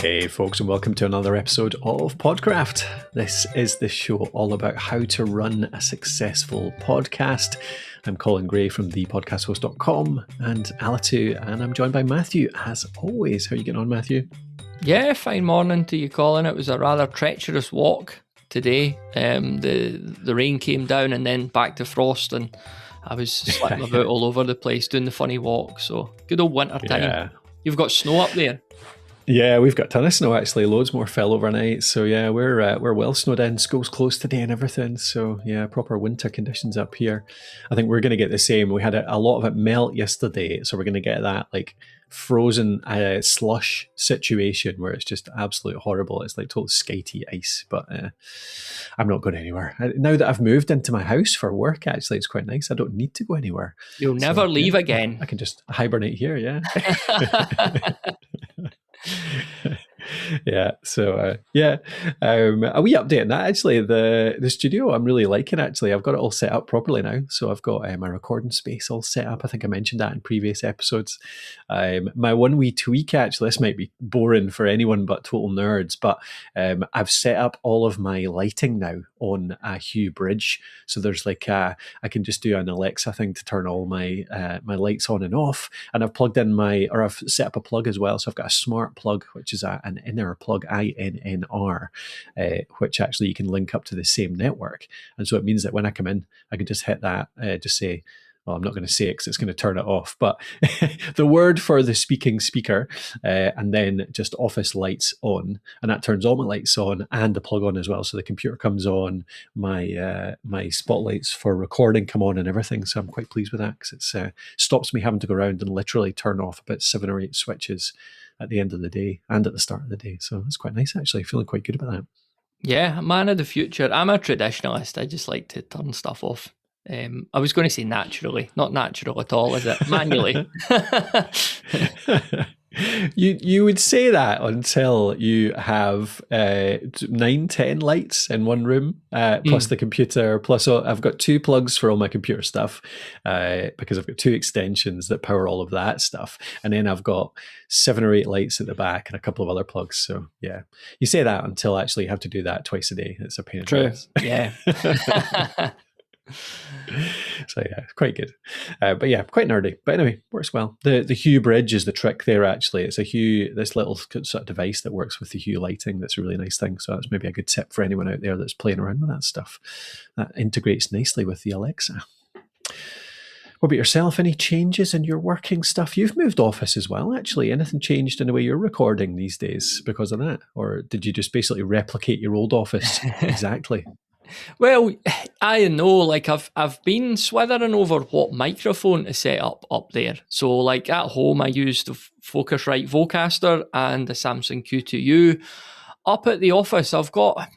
Hey folks, and welcome to another episode of Podcraft. This is the show all about how to run a successful podcast. I'm Colin Gray from thepodcasthost.com and Alitu, and I'm joined by Matthew as always. How are you getting on, Matthew? Yeah, fine morning to you, Colin. It was a rather treacherous walk today. The rain came down and then back to frost, and I was slipping about all over the place doing the funny walk. So good old winter time. Yeah. You've got snow up there. Yeah, we've got a ton of snow actually. Loads more fell overnight. So yeah, we're well snowed in. School's closed today and everything. So yeah, proper winter conditions up here. I think we're going to get the same. We had a lot of it melt yesterday, so we're going to get that like frozen slush situation where it's just absolute horrible. It's like total skatey ice. But I'm not going anywhere now that I've moved into my house for work. Actually, it's quite nice. I don't need to go anywhere. You'll never leave again. I can just hibernate here. Yeah. Yeah, so a wee update on that actually. The studio I'm really liking actually. I've got it all set up properly now, so I've got my recording space all set up. I think I mentioned that in previous episodes. My one wee tweak actually, this might be boring for anyone but total nerds, but I've set up all of my lighting now on a Hue bridge, so there's like I can just do an Alexa thing to turn all my my lights on and off, and I've plugged in I've set up a plug as well, so I've got a smart plug which is an inner plug, INNR, which actually you can link up to the same network. And so it means that when I come in, I can just hit that, just say, well, I'm not going to say it because it's going to turn it off, but the word for the speaking speaker, and then just office lights on, and that turns all my lights on and the plug on as well. So the computer comes on, my spotlights for recording come on and everything. So I'm quite pleased with that because it stops me having to go around and literally turn off about 7 or 8 switches at the end of the day and at the start of the day. So it's quite nice actually. Feeling quite good about that. Yeah, man of the future. I'm a traditionalist. I just like to turn stuff off. I was going to say naturally, not natural at all, is it? Manually. You would say that until you have 9-10 lights in one room, plus the computer, plus I've got 2 plugs for all my computer stuff, because I've got 2 extensions that power all of that stuff, and then I've got 7 or 8 lights at the back and a couple of other plugs. So yeah, you say that until actually you have to do that twice a day. It's a pain in the ass. Yeah. So yeah, quite good. But yeah, quite nerdy. But anyway, works well. The Hue bridge is the trick there actually. It's a Hue, this little sort of device that works with the Hue lighting. That's a really nice thing. So that's maybe a good tip for anyone out there that's playing around with that stuff. That integrates nicely with the Alexa. What about yourself? Any changes in your working stuff? You've moved office as well, actually. Anything changed in the way you're recording these days because of that? Or did you just basically replicate your old office exactly? Well, I know, like I've been swithering over what microphone to set up there. So like at home, I used the Focusrite Vocaster and the Samsung Q2U. Up at the office, I've got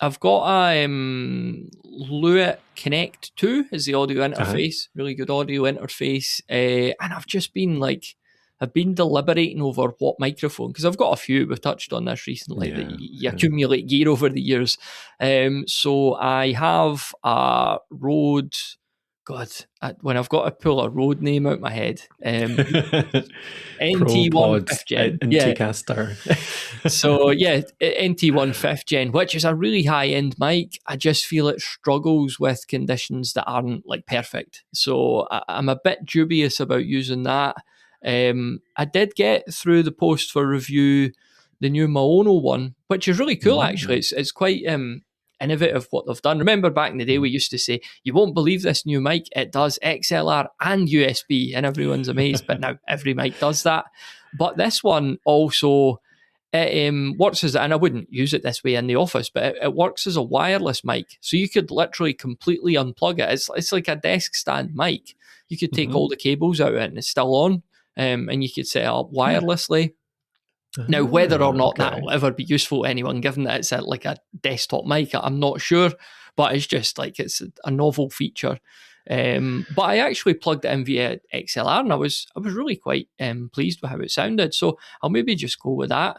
a Lewitt Connect 2 is the audio interface, really good audio interface. And I've just been I've been deliberating over what microphone, because I've got a few, we've touched on this recently, that you accumulate gear over the years. So I have a Rode, when I've got to pull a Rode name out my head, NT1 5th Gen. NTcaster. So yeah, NT1 5th Gen, which is a really high-end mic. I just feel it struggles with conditions that aren't like perfect. So I'm a bit dubious about using that. I did get through the post for review the new Maono one, which is really cool actually. It's quite innovative what they've done. Remember back in the day we used to say, you won't believe this new mic, it does XLR and USB, and everyone's amazed, but now every mic does that. But this one also works as, and I wouldn't use it this way in the office, but it works as a wireless mic. So you could literally completely unplug it. It's like a desk stand mic. You could take all the cables out of it and it's still on. And you could set it up wirelessly. Now, whether or not that will ever be useful to anyone, given that it's like a desktop mic, I'm not sure. But it's just like it's a novel feature. But I actually plugged it in via XLR, and I was really quite pleased with how it sounded. So I'll maybe just go with that.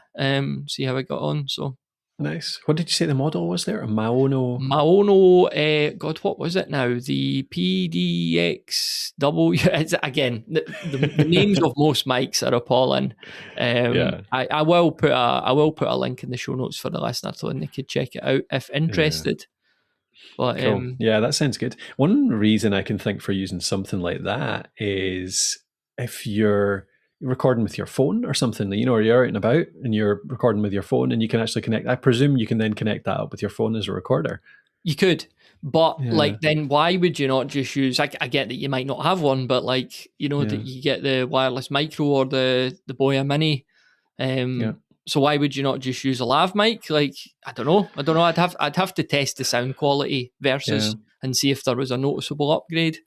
See how I got on. So Nice. What did you say the model was there? A Maono? Maono, God, what was it now? The PDXW. It's, again, the names of most mics are appalling. Yeah. I will put a link in the show notes for the listener so they could check it out if Yeah. interested. But Cool. Yeah, that sounds good. One reason I can think for using something like that is if you're recording with your phone or something, or you're out and about and you're recording with your phone and you can actually connect. I presume you can then connect that up with your phone as a recorder. you could, but Yeah. like, then why would you not just use? I get that you might not have one, but like, that Yeah. you get the wireless micro or the Boya Mini. Yeah. So why would you not just use a lav mic? Like, I don't know. I'd have to test the sound quality Yeah. versus and see if there was a noticeable upgrade.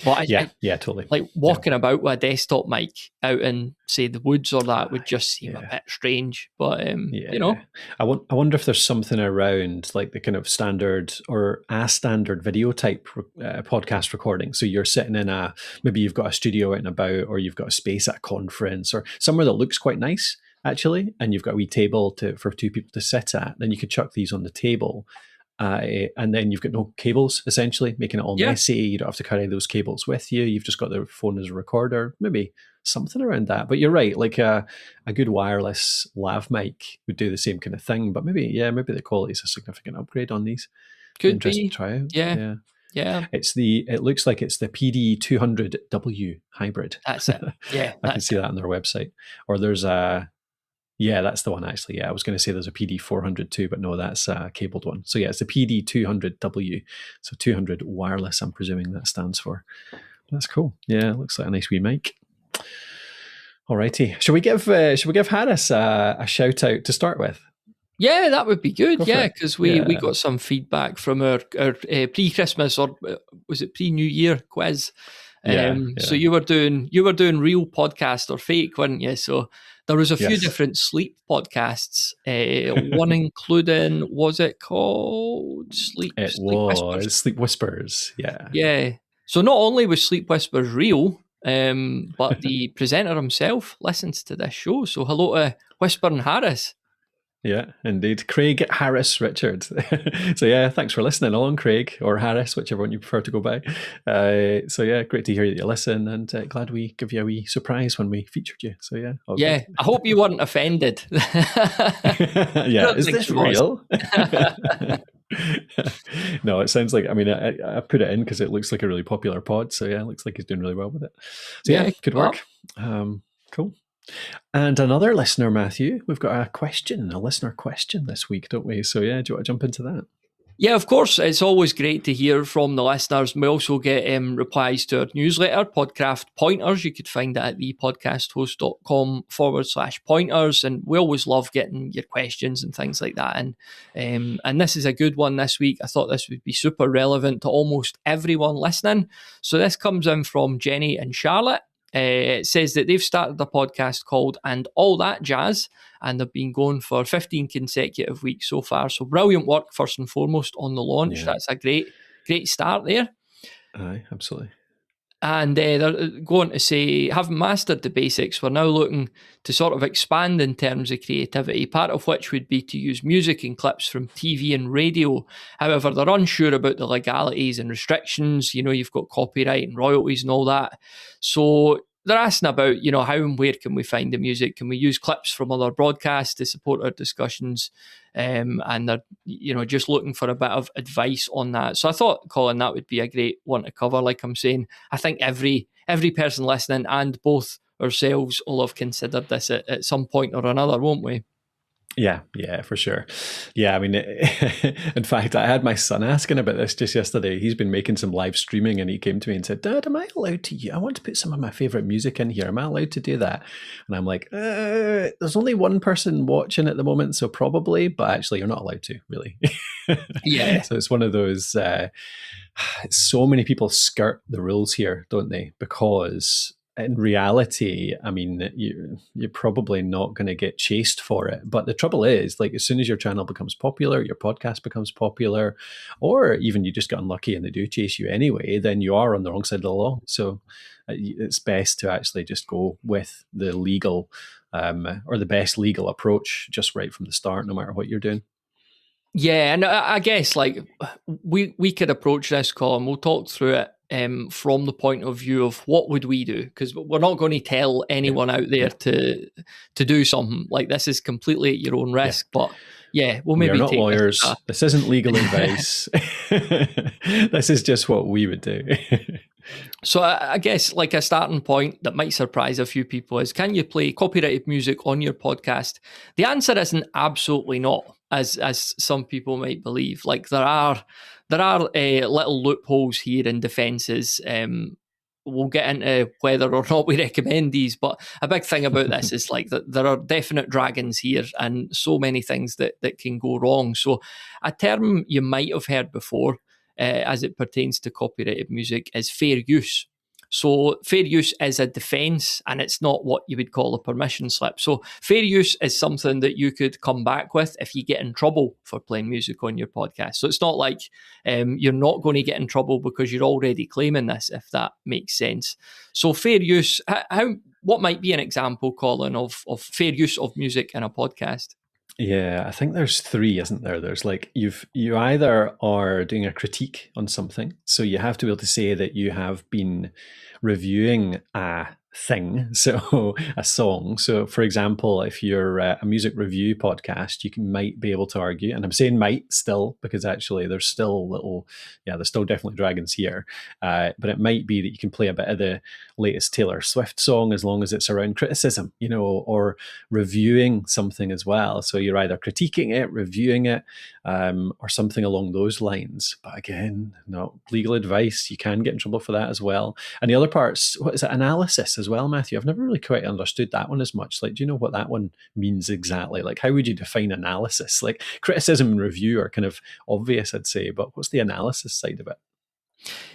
But Yeah. Yeah. Totally. like Yeah. walking about with a desktop mic out in, say, the woods or that would just seem a Yeah. bit strange. But Yeah. I wonder if there's something around like the kind of standard or a standard video type podcast recording. So you're sitting in maybe you've got a studio out and about, or you've got a space at a conference or somewhere that looks quite nice actually, and you've got a wee table for two people to sit at. Then you could chuck these on the table. And then you've got no cables, essentially, making it all yeah, messy. You don't have to carry those cables with you. You've just got the phone as a recorder, maybe something around that. But you're right, like a good wireless lav mic would do the same kind of thing. But maybe the quality is a significant upgrade on these. Be could interesting be. to try out. Yeah, Yeah. yeah, It looks like it's the PD200W hybrid. that's it. Yeah, I can that's see it. that on their website. Or there's that's the one actually. Yeah, I was going to say there's a PD400 too, but no, that's a cabled one. So yeah, it's the PD200W. So 200 wireless, I'm presuming that stands for. That's cool. Yeah, looks like a nice wee mic. Alrighty. Should we give Harris a shout out to start with? Yeah, that would be good. Go for Yeah, it. because we Yeah. got some feedback from our pre-Christmas, or was it pre-New Year quiz? So you were doing real podcast or fake, weren't you? So there was a few Yes. different sleep podcasts. One including, was it called Sleep It Whispers? was Sleep Whispers. Yeah. Yeah. So not only was Sleep Whispers real, but the presenter himself listens to this show. So hello to Whispering Harris. Yeah, indeed. Craig Harris Richard. So yeah, thanks for listening along, Craig, or Harris, whichever one you prefer to go by. So yeah, great to hear that you listen, and glad we give you a wee surprise when we featured you. So yeah, Yeah, I hope you weren't offended. Yeah, is this real? No, it sounds like, I put it in because it looks like a really popular pod. So yeah, it looks like he's doing really well with it. So yeah, good work. Cool. And another listener, Matthew, we've got a listener question this week, don't we? So yeah, do you want to jump into that? Yeah, of course. It's always great to hear from the listeners. We also get replies to our newsletter, Podcraft Pointers. You could find that at thepodcasthost.com/pointers. And we always love getting your questions and things like that. And this is a good one this week. I thought this would be super relevant to almost everyone listening. So this comes in from Jenny and Charlotte. It says that they've started a podcast called And All That Jazz, and they've been going for 15 consecutive weeks so far. So brilliant work, first and foremost, on the launch. Yeah. That's a great start there. Aye, absolutely. And they're going to say, having mastered the basics, we're now looking to sort of expand in terms of creativity, part of which would be to use music and clips from TV and radio. However, they're unsure about the legalities and restrictions. You've got copyright and royalties and all that. So they're asking about, how and where can we find the music? Can we use clips from other broadcasts to support our discussions? And they're, just looking for a bit of advice on that. So I thought, Colin, that would be a great one to cover. Like I'm saying, I think every person listening and both ourselves will have considered this at some point or another, won't we? Yeah, for sure. Yeah, in fact, I had my son asking about this just yesterday. He's been making some live streaming and he came to me and said, Dad, am I allowed to? I want to put some of my favorite music in here. Am I allowed to do that? And I'm like, there's only one person watching at the moment, so probably, but actually you're not allowed to, really. Yeah. So it's one of those, so many people skirt the rules here, don't they? Because in reality, you're probably not going to get chased for it. But the trouble is, like, as soon as your channel becomes popular, your podcast becomes popular, or even you just get unlucky and they do chase you anyway, then you are on the wrong side of the law. So it's best to actually just go with the legal or the best legal approach just right from the start, no matter what you're doing. Yeah, and I guess like we could approach this, Colin. We'll talk through it from the point of view of what would we do, because we're not going to tell Yeah, anyone out there yeah, to do something like this. Is completely at your own yeah. risk. But yeah, we'll We are maybe not take this as lawyers. This isn't legal advice. This is just what we would do. So I guess like a starting point that might surprise a few people is, can you play copyrighted music on your podcast? The answer isn't absolutely not, as some people might believe. Like there are little loopholes here in defences. We'll get into whether or not we recommend these, but a big thing about this is like that there are definite dragons here and so many things that can go wrong. So a term you might have heard before, as it pertains to copyrighted music, is fair use. So fair use is a defence, and it's not what you would call a permission slip. So fair use is something that you could come back with if you get in trouble for playing music on your podcast. So it's not like you're not going to get in trouble because you're already claiming this, if that makes sense. So fair use, what might be an example, Colin, of fair use of music in a podcast? Yeah, I think there's three, isn't there? There's like you either are doing a critique on something, so you have to be able to say that you have been reviewing a thing, so a song. So, for example, if you're a music review podcast, might be able to argue, and I'm saying might still because actually there's still there's still definitely dragons here, but it might be that you can play a bit of the latest Taylor Swift song as long as it's around criticism, or reviewing something as well. So you're either critiquing it, reviewing it, or something along those lines. But again, not legal advice. You can get in trouble for that as well. And the other part's, what is it, analysis as well, Matthew? I've never really quite understood that one as much. Like, do you know what that one means exactly? Like, how would you define analysis? Like, criticism and review are kind of obvious, I'd say, but what's the analysis side of it?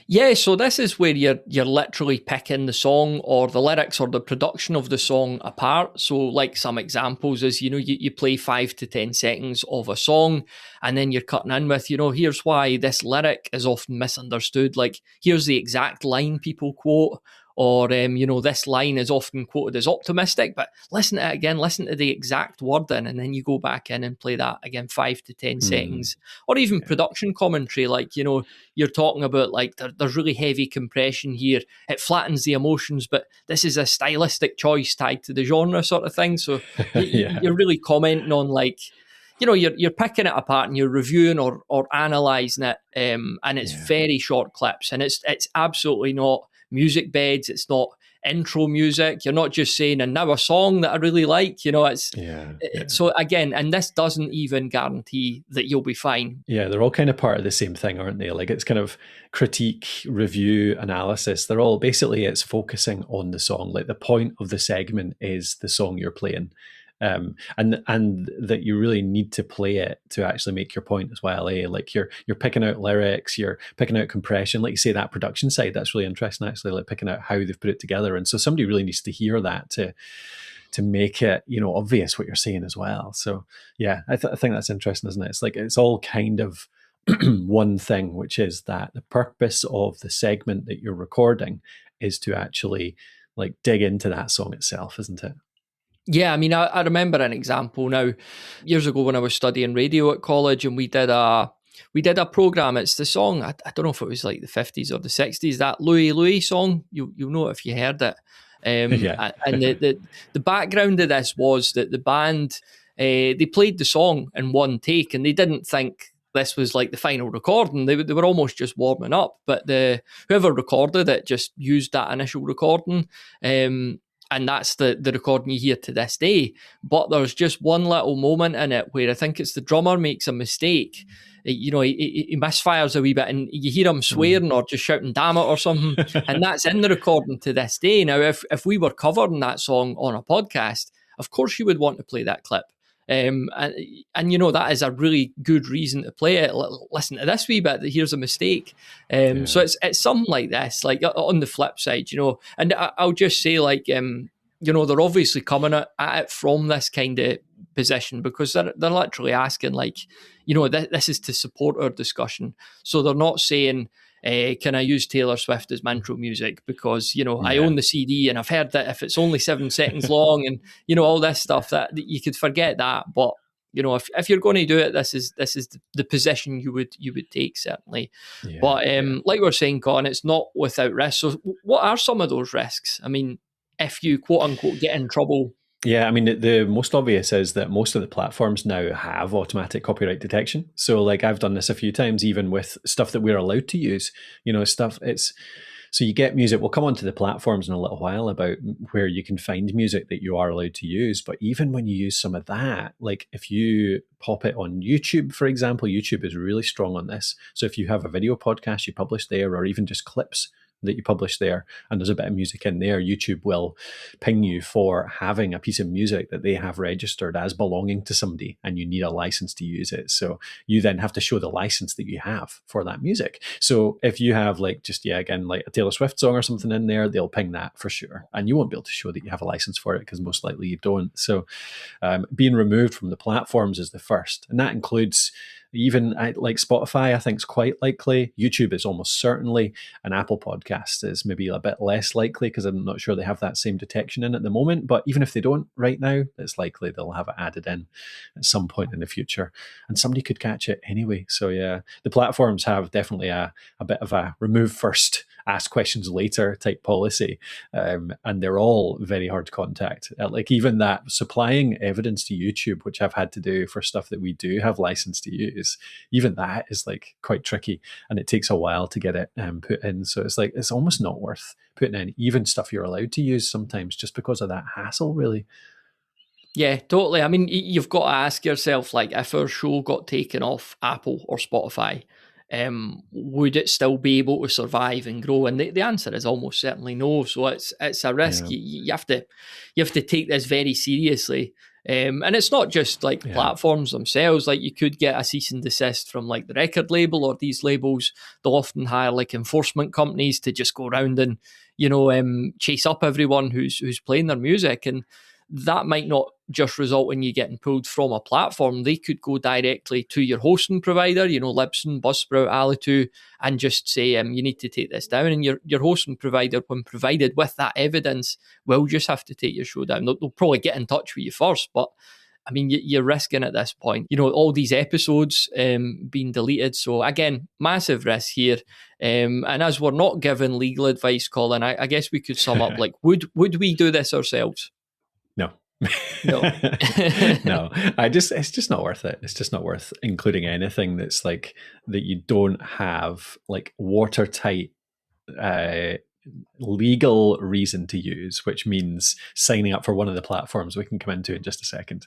Yeah, so this is where you're literally picking the song or the lyrics or the production of the song apart. So like some examples is, you play 5 to 10 seconds of a song, and then you're cutting in with, here's why this lyric is often misunderstood. Like, here's the exact line people quote, or this line is often quoted as optimistic, but listen to it again, listen to the exact wording, and then you go back in and play that again 5 to 10 seconds. Or even production commentary, like, you're talking about like there's really heavy compression here. It flattens the emotions, but this is a stylistic choice tied to the genre, sort of thing. So Yeah. you're really commenting on like, you're picking it apart and you're reviewing or analysing it, and it's very short clips, and it's absolutely not music beds. It's not intro music. You're not just saying, and now a song that I really like. So again, and this doesn't even guarantee that you'll be fine. Yeah, they're all kind of part of the same thing, aren't they? Like, it's kind of critique, review, analysis. They're all basically, it's focusing on the song. Like, the point of the segment is the song you're playing. And that you really need to play it to actually make your point as well. Like, you're picking out lyrics, you're picking out compression, like you say, that production side. That's really interesting, actually, like picking out how they've put it together. And so somebody really needs to hear that to make it, obvious what you're saying as well. So yeah, I think that's interesting, isn't it? It's like it's all kind of one thing, which is that the purpose of the segment that you're recording is to actually like dig into that song itself, isn't it? Yeah, I mean, I remember an example now. Years ago when I was studying radio at college, and we did a program. It's the song, I don't know if it was like the 50s or the 60s, that Louie Louie song. You'll know if you heard it. Yeah. And the background of this was that the band, they played the song in one take, and they didn't think this was like the final recording. They were almost just warming up, but whoever recorded it just used that initial recording. And that's the recording you hear to this day. But there's just one little moment in it where I think it's the drummer makes a mistake. He misfires a wee bit, and you hear him swearing or just shouting "damn it" or something. And that's in the recording to this day. Now, if we were covering that song on a podcast, of course you would want to play that clip. And that is a really good reason to play it. Listen to this wee bit, that here's a mistake. So it's something like this, like on the flip side, and I'll just say, like, they're obviously coming at it from this kind of position because they're literally asking, like, this is to support our discussion. So they're not saying, can I use Taylor Swift as my intro music because, I own the CD and I've heard that if it's only 7 seconds long and, all this stuff, that you could forget that. But, if you're going to do it, this is the position you would take, certainly. Yeah, But yeah. like we're saying, Con, it's not without risk. So what are some of those risks? I mean, if you quote unquote get in trouble. Yeah, I mean, the most obvious is that most of the platforms now have automatic copyright detection. So, like, I've done this a few times, even with stuff that we're allowed to use. Stuff. It's so you get music. We'll come onto the platforms in a little while about where you can find music that you are allowed to use. But even when you use some of that, like if you pop it on YouTube, for example, YouTube is really strong on this. So if you have a video podcast you publish there, or even just clips that you publish there, and there's a bit of music in there, YouTube will ping you for having a piece of music that they have registered as belonging to somebody, and you need a license to use it. So you then have to show the license that you have for that music. So if you have like again, like a Taylor Swift song or something in there, they'll ping that for sure, and you won't be able to show that you have a license for it because most likely you don't. So being removed from the platforms is the first, and that includes even like Spotify, I think is quite likely. YouTube is almost certainly, and Apple Podcast is maybe a bit less likely because I'm not sure they have that same detection in at the moment. But even if they don't right now, it's likely they'll have it added in at some point in the future, and somebody could catch it anyway. So yeah, the platforms have definitely a bit of a remove first, ask questions later type policy, and they're all very hard to contact. Like even that supplying evidence to YouTube, which I've had to do for stuff that we do have license to use, even that is like quite tricky, and it takes a while to get it put in. So it's like it's almost not worth putting in even stuff you're allowed to use sometimes, just because of that hassle, really. Yeah, totally. I mean, you've got to ask yourself, like, if our show got taken off Apple or Spotify, would it still be able to survive and grow? And the answer is almost certainly no. So it's a risk. Yeah, You have to take this very seriously. And it's not just like yeah, platforms themselves. Like you could get a cease and desist from like the record label or these labels. They'll often hire like enforcement companies to just go around and chase up everyone who's playing their music, and that might not just result in you getting pulled from a platform. They could go directly to your hosting provider, Libsyn, Buzzsprout, Alitu, and just say, you need to take this down. And your hosting provider, when provided with that evidence, will just have to take your show down. They'll probably get in touch with you first, but I mean, you're risking at this point, all these episodes being deleted. So again, massive risk here. And as we're not given legal advice, Colin, I guess we could sum up like, would we do this ourselves? no. No. No, it's just not worth it. It's just not worth including anything that's like that you don't have like watertight legal reason to use, which means signing up for one of the platforms we can come into in just a second.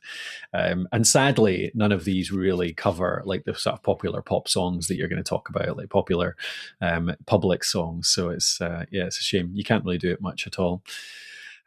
And sadly, none of these really cover like the sort of popular pop songs that you're going to talk about, like popular public songs. So it's it's a shame. You can't really do it much at all.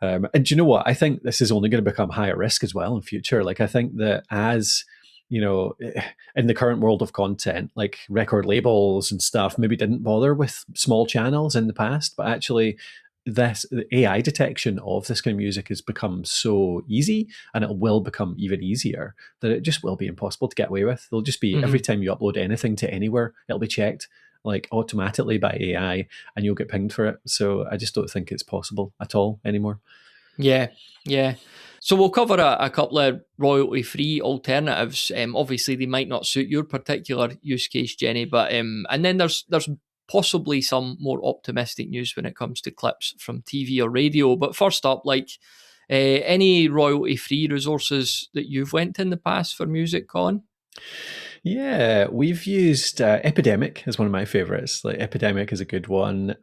And do you know what? I think this is only going to become higher risk as well in future. Like I think that as in the current world of content, like record labels and stuff maybe didn't bother with small channels in the past, but actually the AI detection of this kind of music has become so easy, and it will become even easier, that it just will be impossible to get away with. There'll just be every time you upload anything to anywhere, it'll be checked like automatically by AI, and you'll get pinged for it. So I just don't think it's possible at all anymore. Yeah. So we'll cover a couple of royalty-free alternatives. Obviously, they might not suit your particular use case, Jenny, but and then there's possibly some more optimistic news when it comes to clips from TV or radio. But first up, like any royalty-free resources that you've went in the past for music, Colin? Yeah, we've used Epidemic as one of my favorites. Like Epidemic is a good one.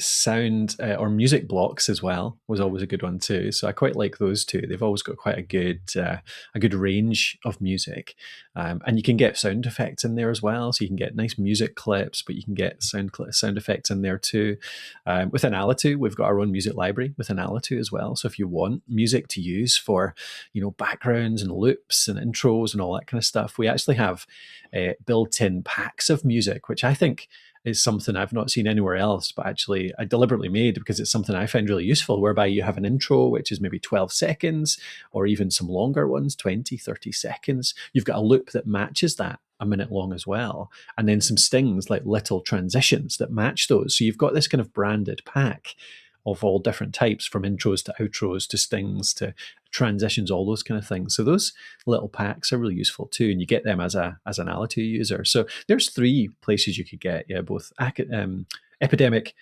Sound or Music Blocks as well was always a good one too. So I quite like those two. They've always got quite a good range of music, and you can get sound effects in there as well. So you can get nice music clips, but you can get sound effects in there too. Within Alitu, we've got our own music library within Alitu as well. So if you want music to use for backgrounds and loops and intros and all that kind of stuff, we actually have built-in packs of music, which I think is something I've not seen anywhere else, but actually I deliberately made because it's something I find really useful, whereby you have an intro, which is maybe 12 seconds, or even some longer ones, 20, 30 seconds. You've got a loop that matches that, a minute long as well, and then some stings, like little transitions that match those. So you've got this kind of branded pack of all different types, from intros to outros to stings to transitions, all those kind of things. So those little packs are really useful too, and you get them as an Alitu user. So there's three places you could get, both Epidemic,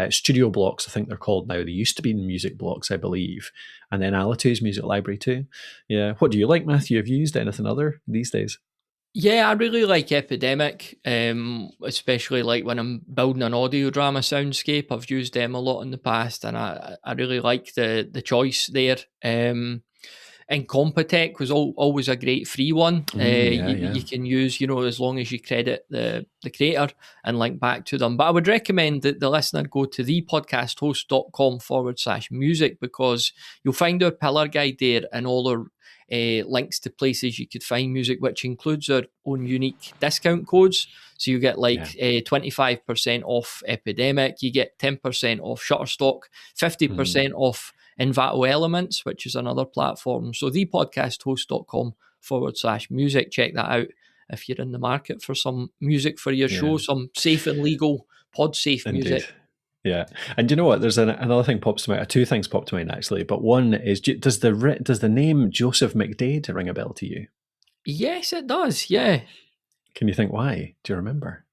Studio Blocks, I think they're called now. They used to be Music Blocks, I believe, and then Alitu's Music Library too. Yeah, what do you like, Matthew? Have you used anything other these days? Yeah, I really like Epidemic, especially like when I'm building an audio drama soundscape. I've used them a lot in the past, and I really like the choice there. And Compotech was always a great free one. Yeah, yeah. You can use, as long as you credit the creator and link back to them. But I would recommend that the listener go to thepodcasthost.com/music, because you'll find our pillar guide there and all our links to places you could find music, which includes our own unique discount codes. So you get 25% off Epidemic, you get 10% off Shutterstock, 50% off Invalid Elements, which is another platform. So thepodcasthost.com/music. Check that out if you're in the market for some music for your show, some safe and legal pod safe Indeed. music. Yeah, and you know what? There's another thing pops to mind. Two things pop to mind actually, but one is, does the name Joseph McDade ring a bell to you? Yes, it does. Yeah. Can you think why? Do you remember?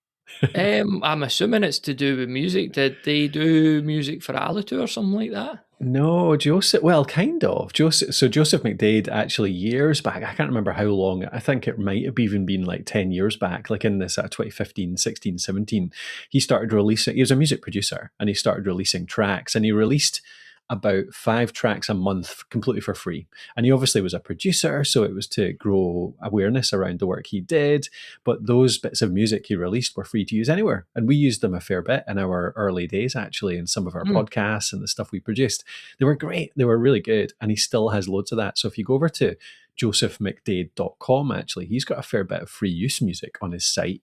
I'm assuming it's to do with music. Did they do music for Alitu or something like that? No, Joseph. Well, kind of. Joseph McDade, actually, years back. I can't remember how long. I think it might have even been like 10 years back, like in this 2015, 16, 17. He started releasing. He was a music producer, and he started releasing tracks. And he released about 5 tracks a month completely for free. And he obviously was a producer, so it was to grow awareness around the work he did. But those bits of music he released were free to use anywhere. And we used them a fair bit in our early days, actually, in some of our podcasts and the stuff we produced. They were great. They were really good. And he still has loads of that. So if you go over to josephmcdade.com, actually, he's got a fair bit of free use music on his site.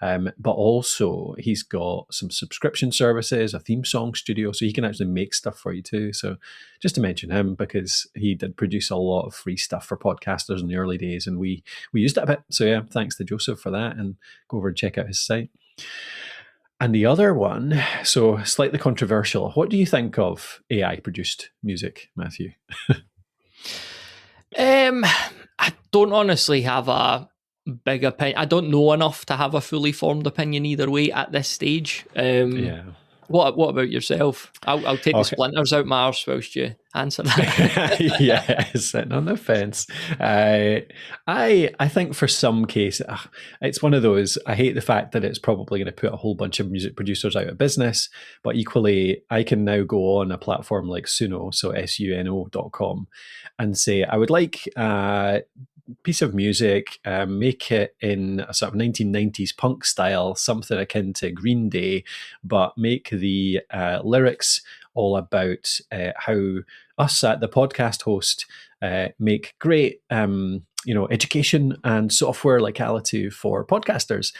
But also he's got some subscription services, a theme song studio, so he can actually make stuff for you too. So just to mention him, because he did produce a lot of free stuff for podcasters in the early days, and we used it a bit. So yeah, thanks to Joseph for that, and go over and check out his site. And the other one, so slightly controversial. What do you think of AI produced music, Matthew? I don't honestly have a big opinion. I don't know enough to have a fully formed opinion either way at this stage. Yeah. What about yourself? I'll take the splinters out my arse whilst you answer that. Yeah, sitting on the fence. I think for some cases, it's one of those. I hate the fact that it's probably going to put a whole bunch of music producers out of business. But equally, I can now go on a platform like Suno, so suno.com, and say I would like piece of music, make it in a sort of 1990s punk style, something akin to Green Day, but make the lyrics all about how us at the podcast host make great education and software like Alitu for podcasters.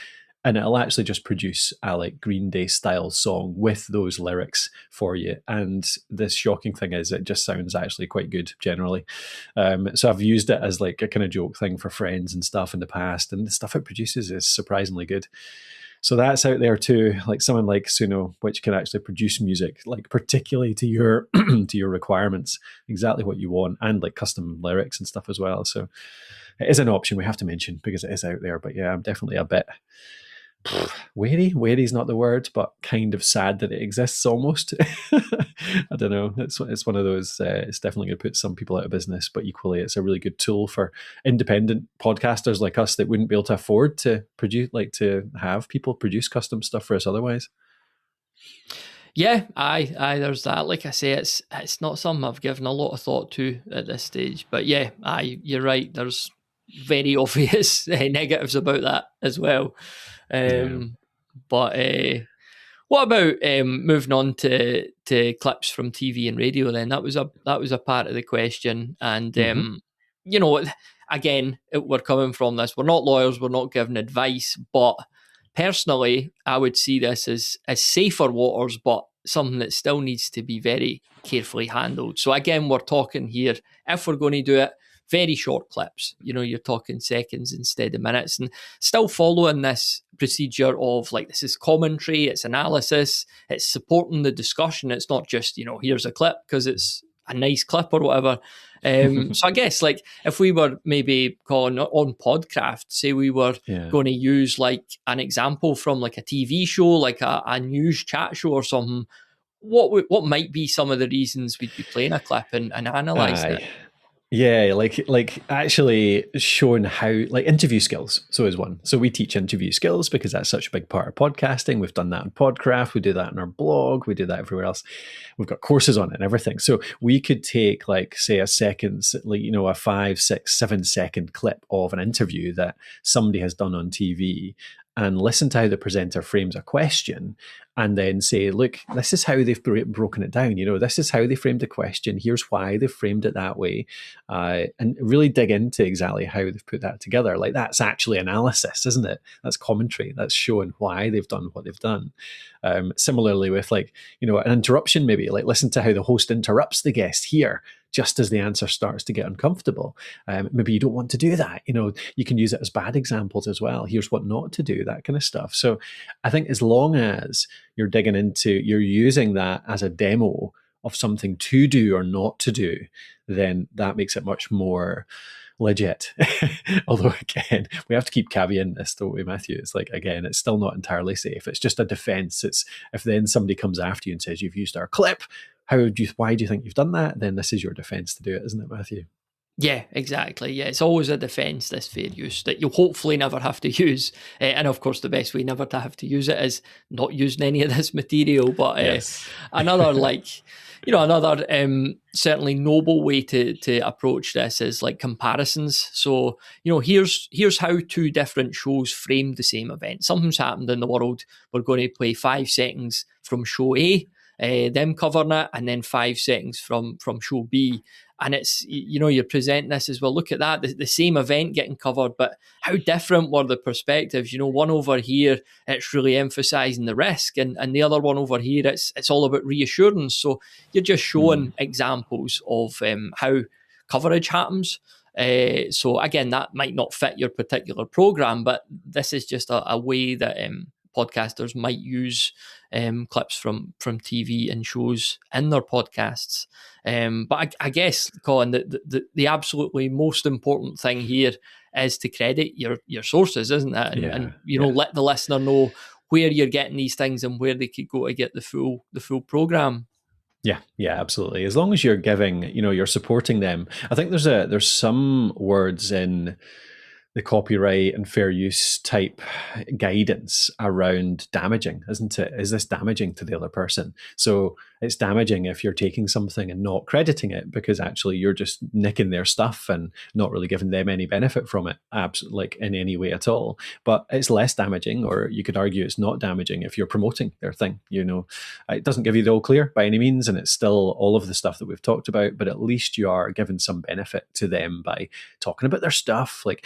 And it'll actually just produce a like Green Day style song with those lyrics for you. And the shocking thing is, it just sounds actually quite good generally. So I've used it as like a kind of joke thing for friends and stuff in the past, and the stuff it produces is surprisingly good. So that's out there too, like someone like Suno, which can actually produce music like particularly to your to your requirements, exactly what you want, and like custom lyrics and stuff as well. So it is an option we have to mention because it is out there. But yeah, I'm definitely a bit wary. Wary is not the word, but kind of sad that it exists almost. I don't know. It's one of those. It's definitely going to put some people out of business, but equally, it's a really good tool for independent podcasters like us that wouldn't be able to afford to produce, like to have people produce custom stuff for us otherwise. Yeah, aye, there's that. Like I say, it's not something I've given a lot of thought to at this stage. But yeah, you're right. There's very obvious negatives about that as well. But what about moving on to clips from TV and radio? Then that was a part of the question, and again, we're coming from this. We're not lawyers. We're not giving advice, but personally, I would see this as safer waters, but something that still needs to be very carefully handled. So again, we're talking here, if we're going to do it, very short clips. You're talking seconds instead of minutes, and still following this procedure of like, this is commentary, it's analysis, it's supporting the discussion. It's not just, here's a clip because it's a nice clip or whatever. So I guess like if we were maybe calling on Podcraft, say we were going to use like an example from like a TV show, like a news chat show or something, what might be some of the reasons we'd be playing a clip and analysing it? Yeah, like actually showing how, like, interview skills. So is one. So we teach interview skills because that's such a big part of podcasting. We've done that in Podcraft. We do that in our blog. We do that everywhere else. We've got courses on it and everything. So we could take, like, say, a 5, 6, 7 second clip of an interview that somebody has done on TV and listen to how the presenter frames a question, and then say, look, this is how they've broken it down. This is how they framed the question. Here's why they framed it that way. And really dig into exactly how they've put that together. Like, that's actually analysis, isn't it? That's commentary. That's showing why they've done what they've done. Similarly with, like, an interruption, maybe like listen to how the host interrupts the guest here just as the answer starts to get uncomfortable. Maybe you don't want to do that. You can use it as bad examples as well. Here's what not to do, that kind of stuff. So I think as long as you're using that as a demo of something to do or not to do, then that makes it much more legit. Although, again, we have to keep caveating this, don't we, Matthew? It's like, again, it's still not entirely safe. It's just a defense. It's if then somebody comes after you and says, you've used our clip, why do you think you've done that? Then this is your defense to do it, isn't it, Matthew? Yeah, exactly. Yeah, it's always a defence, this fair use, that you'll hopefully never have to use. And of course, the best way never to have to use it is not using any of this material. But another, certainly noble way to approach this is like comparisons. So, here's how two different shows framed the same event. Something's happened in the world. We're going to play 5 seconds from show A, them covering it, and then 5 seconds from show B. And it's, you're presenting this as, well, look at that, the same event getting covered, but how different were the perspectives? One over here, it's really emphasizing the risk, and the other one over here, it's all about reassurance. So you're just showing examples of how coverage happens. So again, that might not fit your particular program, but this is just a way that podcasters might use clips from TV and shows in their podcasts. But I guess, Colin, the absolutely most important thing here is to credit your sources, isn't it? And let the listener know where you're getting these things and where they could go to get the full program. Yeah, absolutely. As long as you're giving, you're supporting them. I think there's some words in the copyright and fair use type guidance around damaging, isn't it? Is this damaging to the other person? So it's damaging if you're taking something and not crediting it, because actually you're just nicking their stuff and not really giving them any benefit from it, like in any way at all. But it's less damaging, or you could argue it's not damaging, if you're promoting their thing. It doesn't give you the all clear by any means, and it's still all of the stuff that we've talked about, but at least you are giving some benefit to them by talking about their stuff. Like,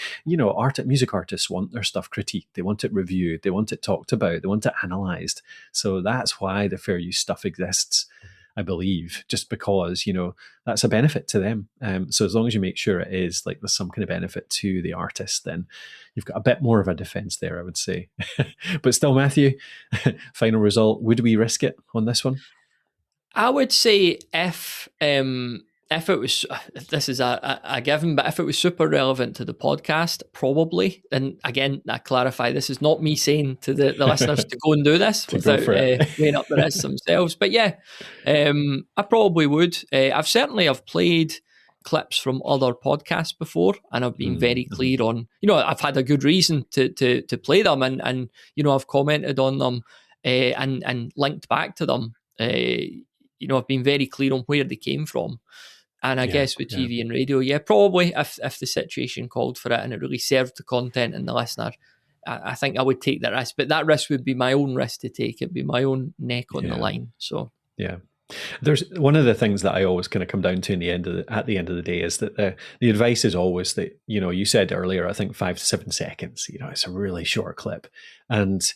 music artists want their stuff critiqued, they want it reviewed, they want it talked about, they want it analysed. So that's why the fair use stuff exists, I believe, just because, that's a benefit to them. So as long as you make sure it is, like, there's some kind of benefit to the artist, then you've got a bit more of a defence there, I would say. But still, Matthew, final result, would we risk it on this one? I would say if it was, this is a given, but if it was super relevant to the podcast, probably. And again, I clarify, this is not me saying to the listeners to go and do this without weighing up the risks themselves. But yeah, I probably would. I've played clips from other podcasts before, and I've been very clear on, I've had a good reason to play them, and I've commented on them and linked back to them. I've been very clear on where they came from. And I guess with TV and radio, probably if the situation called for it and it really served the content and the listener, I think I would take that risk. But that risk would be my own risk to take. It'd be my own neck on the line. So there's one of the things that I always kind of come down to at the end of the day is that the advice is always that, you said earlier, I think 5 to 7 seconds, it's a really short clip, and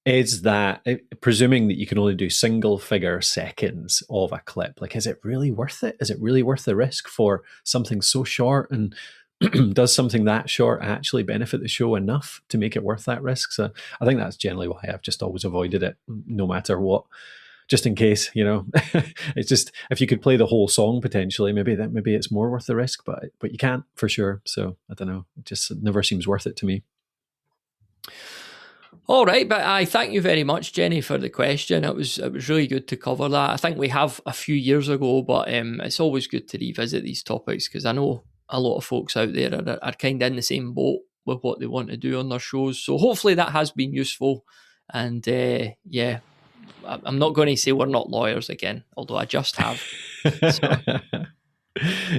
is that presuming that you can only do single figure seconds of a clip, like, is it really worth it? Is it really worth the risk for something so short? And does something that short actually benefit the show enough to make it worth that risk? So I think that's generally why I've just always avoided it, no matter what, just in case, it's just, if you could play the whole song potentially, maybe it's more worth the risk, but you can't for sure. So I don't know, it just never seems worth it to me. All right, but I thank you very much, Jenny, for the question. It was really good to cover that. I think we have a few years ago, but it's always good to revisit these topics, because I know a lot of folks out there are kind of in the same boat with what they want to do on their shows. So hopefully that has been useful. And yeah, I'm not going to say we're not lawyers again, although I just have. So.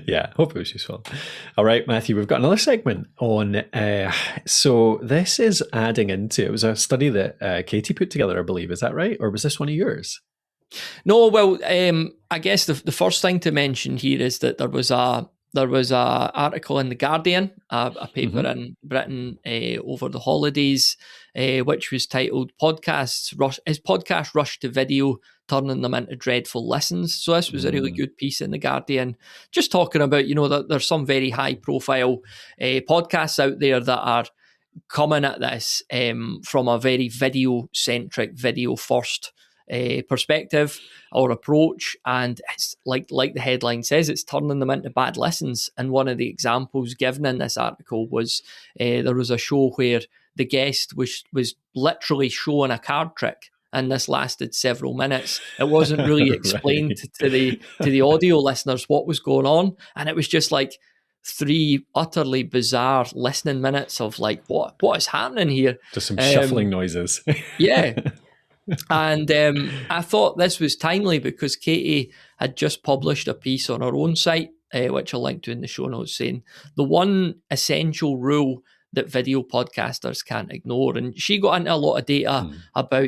Yeah, hope it was useful. All right, Matthew, we've got another segment on. So this is adding into, it was a study that Katie put together, I believe. Is that right? Or was this one of yours? No, well, I guess the first thing to mention here is that there was a article in the Guardian, a paper in Britain over the holidays, which was titled "Is Podcast Rush to Video Turning Them into Dreadful Listens?" So this was a really good piece in the Guardian, just talking about, that there's some very high profile podcasts out there that are coming at this from a very video centric, video first perspective or approach, and it's like the headline says, it's turning them into bad listens. And one of the examples given in this article was there was a show where the guest was literally showing a card trick, and this lasted several minutes. It wasn't really explained to the audio listeners what was going on, and it was just like 3 utterly bizarre listening minutes of like, what is happening here? Just some shuffling noises. Yeah. And I thought this was timely because Katie had just published a piece on her own site, which I'll link to in the show notes, saying the one essential rule that video podcasters can't ignore. And she got into a lot of data about,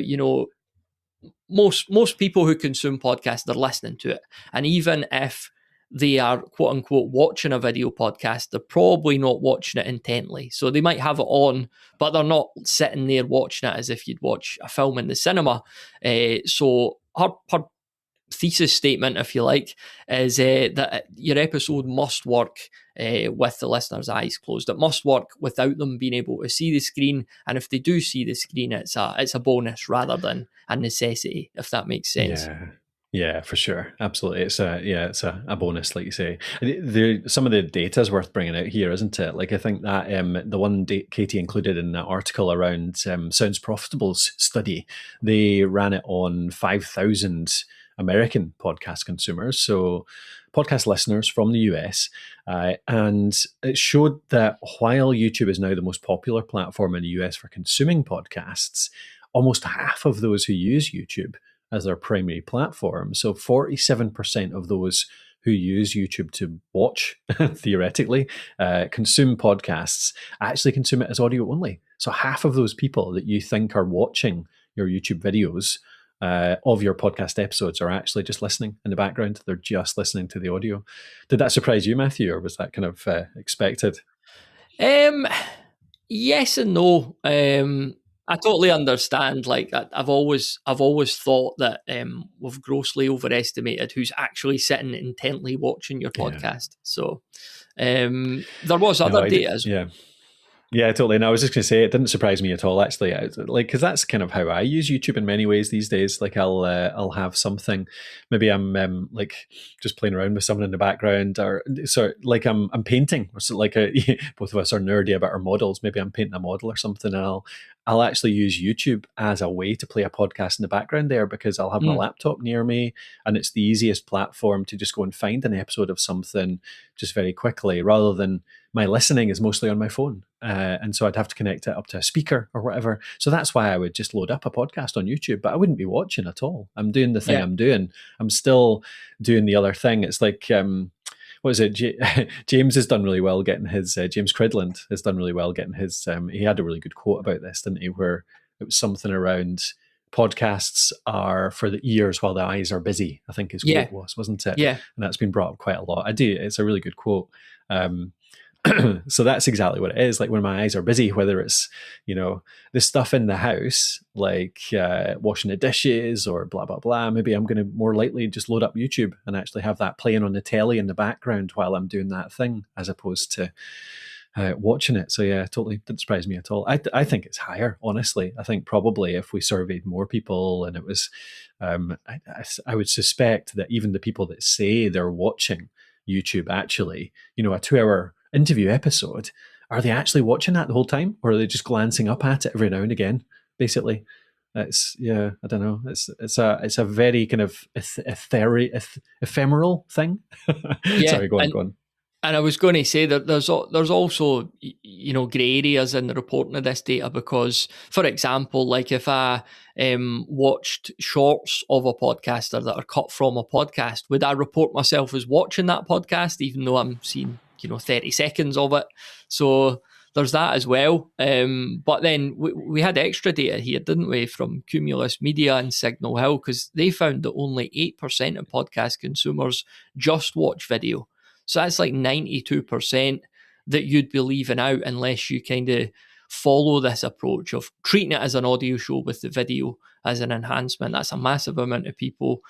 most people who consume podcasts, they're listening to it. And even if they are, quote unquote, watching a video podcast, they're probably not watching it intently. So they might have it on, but they're not sitting there watching it as if you'd watch a film in the cinema. So her thesis statement, if you like, is that your episode must work with the listener's eyes closed. It must work without them being able to see the screen. And if they do see the screen, it's a bonus rather than a necessity, if that makes sense. Yeah, for sure. Absolutely. It's a bonus, like you say. Some of the data is worth bringing out here, isn't it? Like, I think that the one Katie included in that article around Sounds Profitable's study, they ran it on 5,000 American podcast consumers, so podcast listeners from the US, and it showed that while YouTube is now the most popular platform in the US for consuming podcasts, almost half of those who use YouTube as their primary platform, so 47% of those who use YouTube to watch, theoretically, consume podcasts, actually consume it as audio only. So half of those people that you think are watching your YouTube videos of your podcast episodes are actually just listening in the background. They're just listening to the audio. Did that surprise you, Matthew, or was that kind of expected? Yes and no. I totally understand. Like, I've always thought that we've grossly overestimated who's actually sitting intently watching your podcast. So there was other data as well. Yeah, totally. And I was just going to say, it didn't surprise me at all, actually. Because that's kind of how I use YouTube in many ways these days. Like, I'll have something, maybe I'm like just playing around with someone in the background, or sort of like I'm painting, or so, like both of us are nerdy about our models. Maybe I'm painting a model or something, and I'll actually use YouTube as a way to play a podcast in the background there, because I'll have my laptop near me, and it's the easiest platform to just go and find an episode of something just very quickly, rather than my listening is mostly on my phone. And so I'd have to connect it up to a speaker or whatever. So that's why I would just load up a podcast on YouTube, but I wouldn't be watching at all. I'm doing the thing I'm doing. I'm still doing the other thing. It's like, what is it? James has done really well getting his, James Cridland has done really well getting his, he had a really good quote about this, didn't he? Where it was something around podcasts are for the ears while the eyes are busy, I think his quote was, wasn't it? Yeah. And that's been brought up quite a lot. It's a really good quote. So that's exactly what it is. Like when my eyes are busy, whether it's, the stuff in the house, like washing the dishes or blah, blah, blah, maybe I'm going to more likely just load up YouTube and actually have that playing on the telly in the background while I'm doing that thing, as opposed to watching it. So yeah, totally didn't surprise me at all. I think it's higher, honestly. I think probably if we surveyed more people and it was, I would suspect that even the people that say they're watching YouTube actually, a 2 hour interview episode, are they actually watching that the whole time, or are they just glancing up at it every now and again? Basically, it's yeah, I don't know. It's a very kind of ephemeral thing. Yeah, Sorry, go on, go on. and I was going to say that there's also grey areas in the reporting of this data, because, for example, like if I watched shorts of a podcaster that are cut from a podcast, would I report myself as watching that podcast even though I'm seeing 30 seconds of it? So there's that as well. But then we had extra data here, didn't we, from Cumulus Media and Signal Hill, because they found that only 8% of podcast consumers just watch video. So that's like 92% that you'd be leaving out unless you kind of follow this approach of treating it as an audio show with the video as an enhancement. That's a massive amount of people.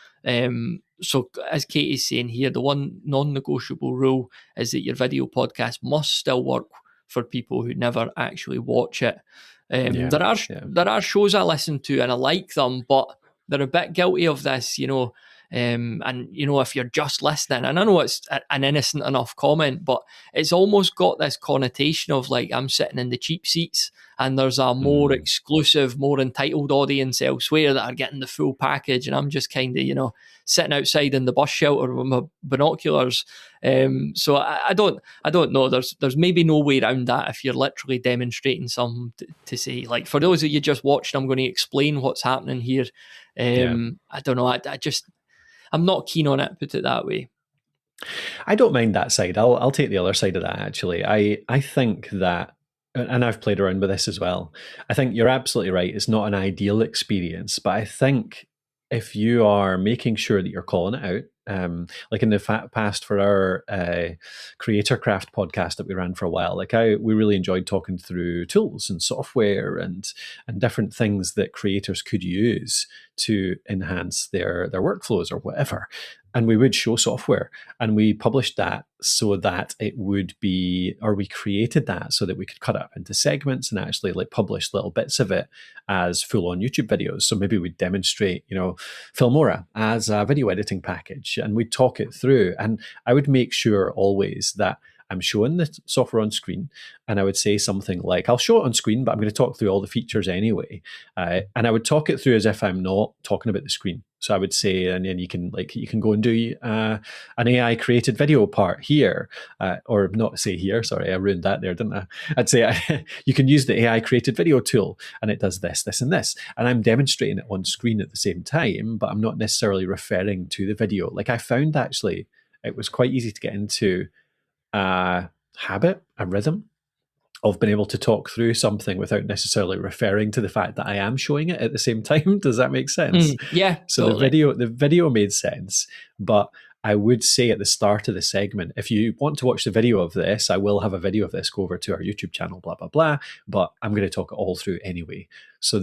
So as Katie's saying here, the one non-negotiable rule is that your video podcast must still work for people who never actually watch it. There are shows I listen to and I like them, but they're a bit guilty of this, and if you're just listening, and I know it's an innocent enough comment, but it's almost got this connotation of like I'm sitting in the cheap seats and there's a more exclusive, more entitled audience elsewhere that are getting the full package, and I'm just kind of sitting outside in the bus shelter with my binoculars. So I don't know. There's maybe no way around that if you're literally demonstrating something to say, like, for those of you just watching, I'm going to explain what's happening here. I don't know. I'm not keen on it, put it that way. I don't mind that side. I'll take the other side of that, actually. I think that, and I've played around with this as well, I think you're absolutely right. It's not an ideal experience, but I think if you are making sure that you're calling it out, like in the past for our Creator Craft podcast that we ran for a while, we really enjoyed talking through tools and software and different things that creators could use to enhance their workflows or whatever. And we would show software, and we published that so that it would be, or we created that so that we could cut it up into segments and actually like publish little bits of it as full-on YouTube videos. So maybe we'd demonstrate, Filmora as a video editing package, and we'd talk it through. And I would make sure always that I'm showing the software on screen, and I would say something like, I'll show it on screen, but I'm going to talk through all the features anyway. And I would talk it through as if I'm not talking about the screen. So I would say, and then you can go and do an AI created video part here, or not say here. Sorry, I ruined that there, didn't I? I'd say you can use the AI created video tool, and it does this, this, and this. And I'm demonstrating it on screen at the same time, but I'm not necessarily referring to the video. Like I found actually, it was quite easy to get into a habit, a rhythm of being able to talk through something without necessarily referring to the fact that I am showing it at the same time. Does that make sense? Yeah. So totally. the video made sense, but I would say at the start of the segment, if you want to watch the video of this, I will have a video of this, go over to our YouTube channel, blah, blah, blah, but I'm going to talk it all through anyway. So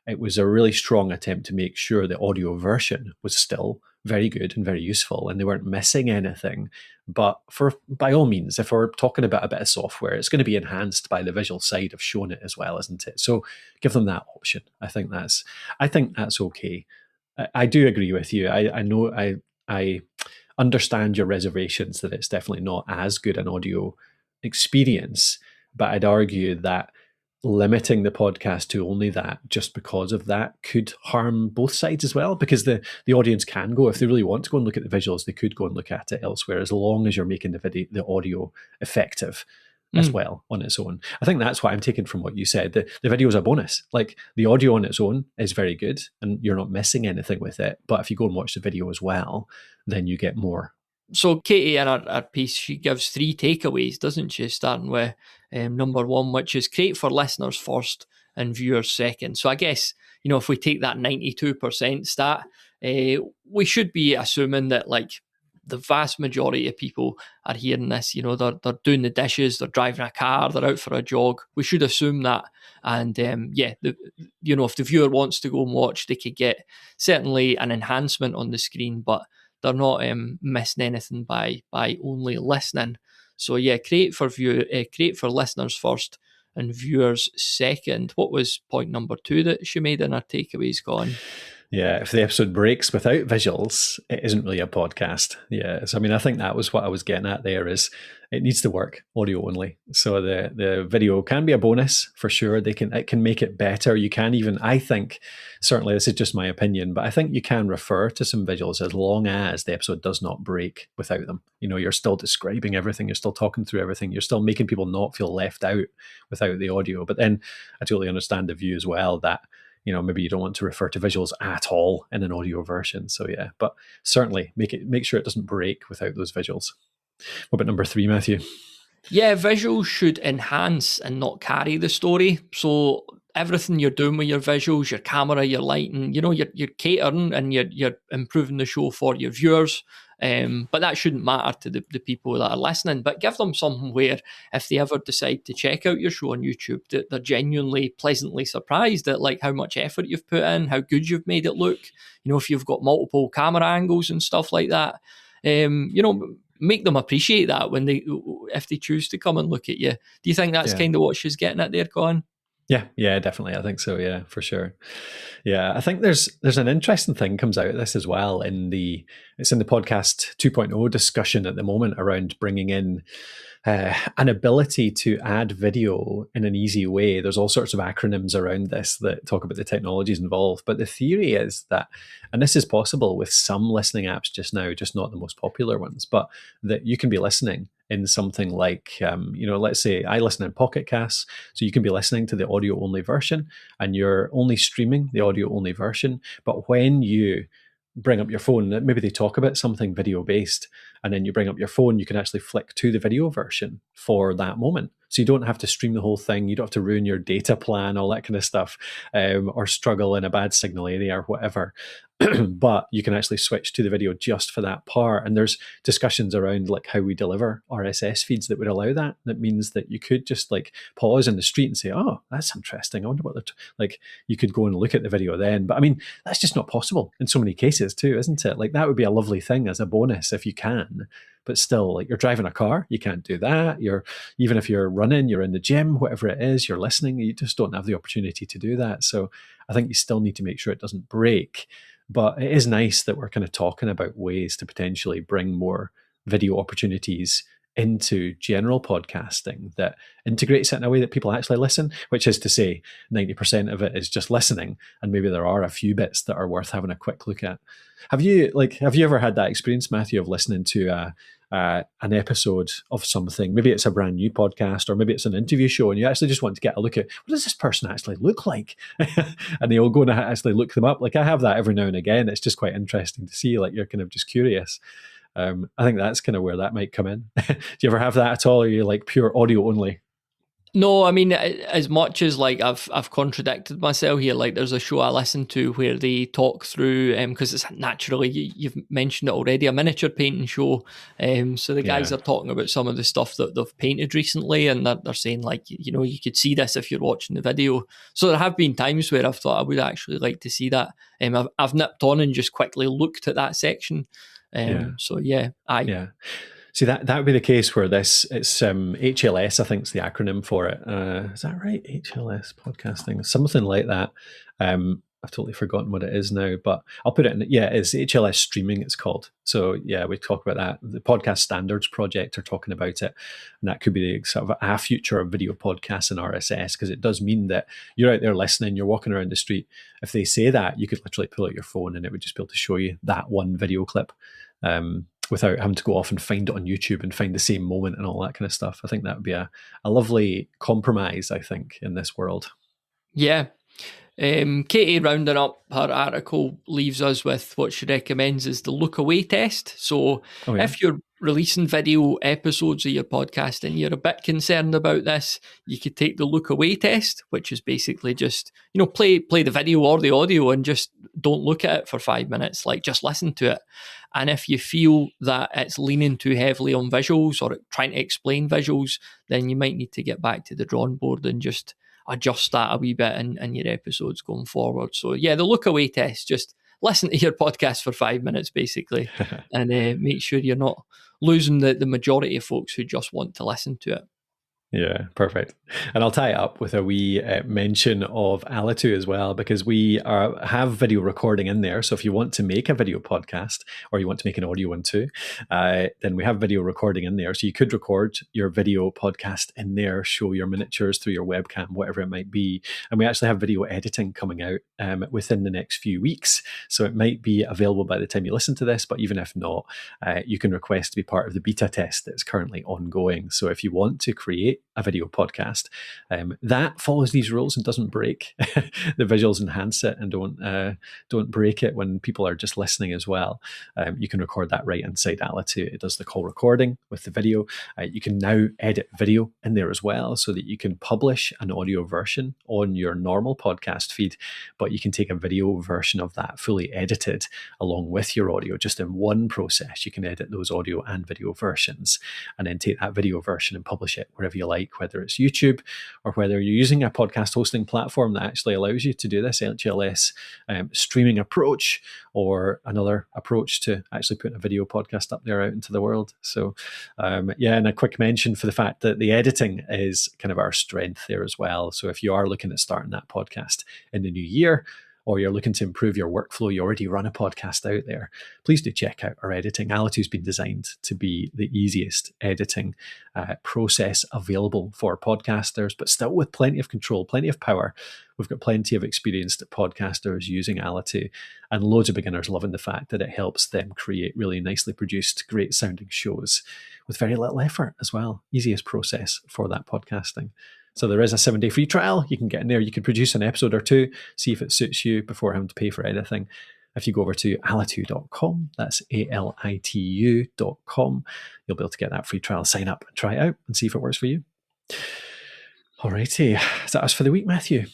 it was a really strong attempt to make sure the audio version was still very good and very useful, and they weren't missing anything. But by all means, if we're talking about a bit of software, it's going to be enhanced by the visual side of showing it as well, isn't it? So give them that option. I think that's okay. I do agree with you. I know I understand your reservations that it's definitely not as good an audio experience, but I'd argue that limiting the podcast to only that just because of that could harm both sides as well, because the audience can go, if they really want to go and look at the visuals, they could go and look at it elsewhere, as long as you're making the audio effective as well on its own. I think that's what I'm taking from what you said. The video is a bonus. Like the audio on its own is very good and you're not missing anything with it, but if you go and watch the video as well, then you get more. So Katie, in her piece, she gives 3 takeaways, doesn't she? Starting with number 1, which is create for listeners first and viewers second. So I guess, if we take that 92% stat, we should be assuming that like the vast majority of people are hearing this. You know, they're doing the dishes, they're driving a car, they're out for a jog. We should assume that. And if the viewer wants to go and watch, they could get certainly an enhancement on the screen, but they're not missing anything by only listening. So yeah, create for listeners first and viewers second. What was point number 2 that she made in her takeaways, Gone? Yeah, if the episode breaks without visuals, it isn't really a podcast. Yeah, so I mean, I think that was what I was getting at there, is it needs to work audio only. So the video can be a bonus for sure. It can make it better. You can even, I think, certainly this is just my opinion, but I think you can refer to some visuals as long as the episode does not break without them. You know, you're still describing everything, you're still talking through everything, you're still making people not feel left out without the audio. But then I totally understand the view as well that, you know, maybe you don't want to refer to visuals at all in an audio version. So yeah, but certainly make sure it doesn't break without those visuals. What about number 3, Matthew? Yeah, visuals should enhance and not carry the story. So everything you're doing with your visuals, your camera, your lighting, you know, you're catering and you're improving the show for your viewers. But that shouldn't matter to the people that are listening. But give them something where if they ever decide to check out your show on YouTube, that they're genuinely pleasantly surprised at like how much effort you've put in, how good you've made it look. You know, if you've got multiple camera angles and stuff like that, make them appreciate that if they choose to come and look at you. Do you think that's kind of what she's getting at there, Colin? Yeah, definitely. I think so. Yeah, for sure. Yeah, I think there's an interesting thing comes out of this as well. It's in the podcast 2.0 discussion at the moment around bringing in an ability to add video in an easy way. There's all sorts of acronyms around this that talk about the technologies involved. But the theory is that, and this is possible with some listening apps just now, just not the most popular ones, but that you can be listening in something like, let's say I listen in Pocket Casts. So you can be listening to the audio only version and you're only streaming the audio only version. But when you bring up your phone, maybe they talk about something video based, and then you bring up your phone, you can actually flick to the video version for that moment. So you don't have to stream the whole thing. You don't have to ruin your data plan, all that kind of stuff, or struggle in a bad signal area or whatever. But you can actually switch to the video just for that part. And there's discussions around like how we deliver RSS feeds that would allow that. That means that you could just like pause in the street and say, oh, that's interesting. I wonder what they're like, you could go and look at the video then. But I mean, that's just not possible in so many cases too, isn't it? Like that would be a lovely thing as a bonus if you can. But still, like you're driving a car, you can't do that. Even if you're running, you're in the gym, whatever it is, you're listening, you just don't have the opportunity to do that. So I think you still need to make sure it doesn't break. But it is nice that we're kind of talking about ways to potentially bring more video opportunities into general podcasting that integrates it in a way that people actually listen, which is to say 90% of it is just listening. And maybe there are a few bits that are worth having a quick look at. Have you ever had that experience, Matthew, of listening to an episode of something? Maybe it's a brand new podcast or maybe it's an interview show and you actually just want to get a look at what does this person actually look like? And they'll go and actually look them up. Like I have that every now and again. It's just quite interesting to see, like you're kind of just curious. I think that's kind of where that might come in. Do you ever have that at all? Or are you like pure audio only? No, I mean, as much as like I've contradicted myself here, like there's a show I listen to where they talk through, because it's naturally, you've mentioned it already, a miniature painting show. So the guys are talking about some of the stuff that they've painted recently, and they're saying like, you know, you could see this if you're watching the video. So there have been times where I've thought I would actually like to see that. I've nipped on and just quickly looked at that section. So yeah, See, that would be the case where it's HLS, I think is the acronym for it. Is that right? HLS podcasting, something like that. I've totally forgotten what it is now, but I'll put it in. Yeah, it's HLS streaming, it's called. So yeah, we talk about that. The Podcast Standards Project are talking about it. And that could be the sort of a future of video podcasts and RSS, because it does mean that you're out there listening, you're walking around the street. If they say that, you could literally pull out your phone and it would just be able to show you that one video clip. Without having to go off and find it on YouTube and find the same moment and all that kind of stuff. I think that would be a lovely compromise, I think, in this world. Yeah. Katie, rounding up her article, leaves us with what she recommends is the look away test. So if you're releasing video episodes of your podcast and you're a bit concerned about this, you could take the look away test, which is basically just, play the video or the audio and just don't look at it for 5 minutes, like just listen to it. And if you feel that it's leaning too heavily on visuals or trying to explain visuals, then you might need to get back to the drawing board and just adjust that a wee bit in your episodes going forward. So yeah, the look away test, just listen to your podcast for 5 minutes basically and make sure you're not losing the majority of folks who just want to listen to it. Yeah, perfect. And I'll tie it up with a wee mention of Alitu as well, because we have video recording in there. So if you want to make a video podcast or you want to make an audio one too, then we have video recording in there. So you could record your video podcast in there, show your miniatures through your webcam, whatever it might be. And we actually have video editing coming out within the next few weeks. So it might be available by the time you listen to this, but even if not, you can request to be part of the beta test that's currently ongoing. So if you want to create a video podcast that follows these rules and doesn't break the visuals, enhance it, and don't break it when people are just listening as well, you can record that right inside Alitu. It does the call recording with the video. You can now edit video in there as well, so that you can publish an audio version on your normal podcast feed, but you can take a video version of that fully edited along with your audio. Just in one process, you can edit those audio and video versions and then take that video version and publish it wherever you like, whether it's YouTube or whether you're using a podcast hosting platform that actually allows you to do this HLS streaming approach, or another approach to actually putting a video podcast up there out into the world. So and a quick mention for the fact that the editing is kind of our strength there as well. So if you are looking at starting that podcast in the new year, or you're looking to improve your workflow, you already run a podcast out there, please do check out our editing. Alitu's been designed to be the easiest editing process available for podcasters, but still with plenty of control, plenty of power. We've got plenty of experienced podcasters using Alitu, and loads of beginners loving the fact that it helps them create really nicely produced, great sounding shows with very little effort as well. Easiest process for that podcasting. So there is a 7-day free trial. You can get in there. You can produce an episode or two, see if it suits you before having to pay for anything. If you go over to alitu.com, that's alitu.com, you'll be able to get that free trial, sign up and try it out and see if it works for you. All righty. Is that us for the week, Matthew?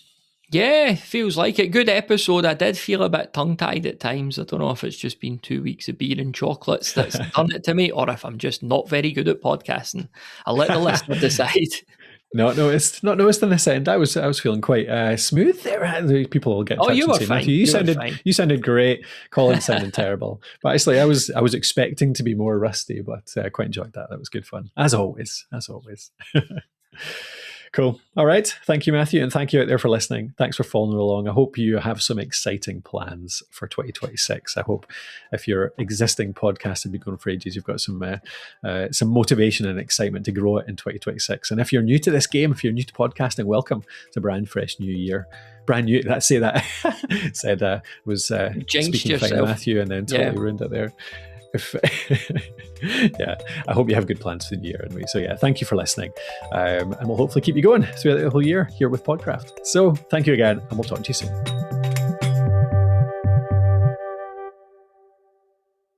Yeah, feels like it. Good episode. I did feel a bit tongue-tied at times. I don't know if it's just been 2 weeks of beer and chocolates that's done it to me, or if I'm just not very good at podcasting. I'll let the listener decide. Not noticed in this end. I was feeling quite smooth there. People will get in touch you and were say, fine. Matthew, you sounded great. Colin sounded terrible. But actually, I was expecting to be more rusty, but I quite enjoyed that. That was good fun, as always. Cool. All right. Thank you, Matthew. And thank you out there for listening. Thanks for following along. I hope you have some exciting plans for 2026. I hope if your existing podcast has been going for ages, you've got some motivation and excitement to grow it in 2026. And if you're new to this game, if you're new to podcasting, welcome to brand fresh new year. Brand new. Let's say that. Said was speaking to Matthew and then totally ruined it there. I hope you have good plans for the year anyway. So thank you for listening, and we'll hopefully keep you going throughout the whole year here with Podcraft. So thank you again, and we'll talk to you soon.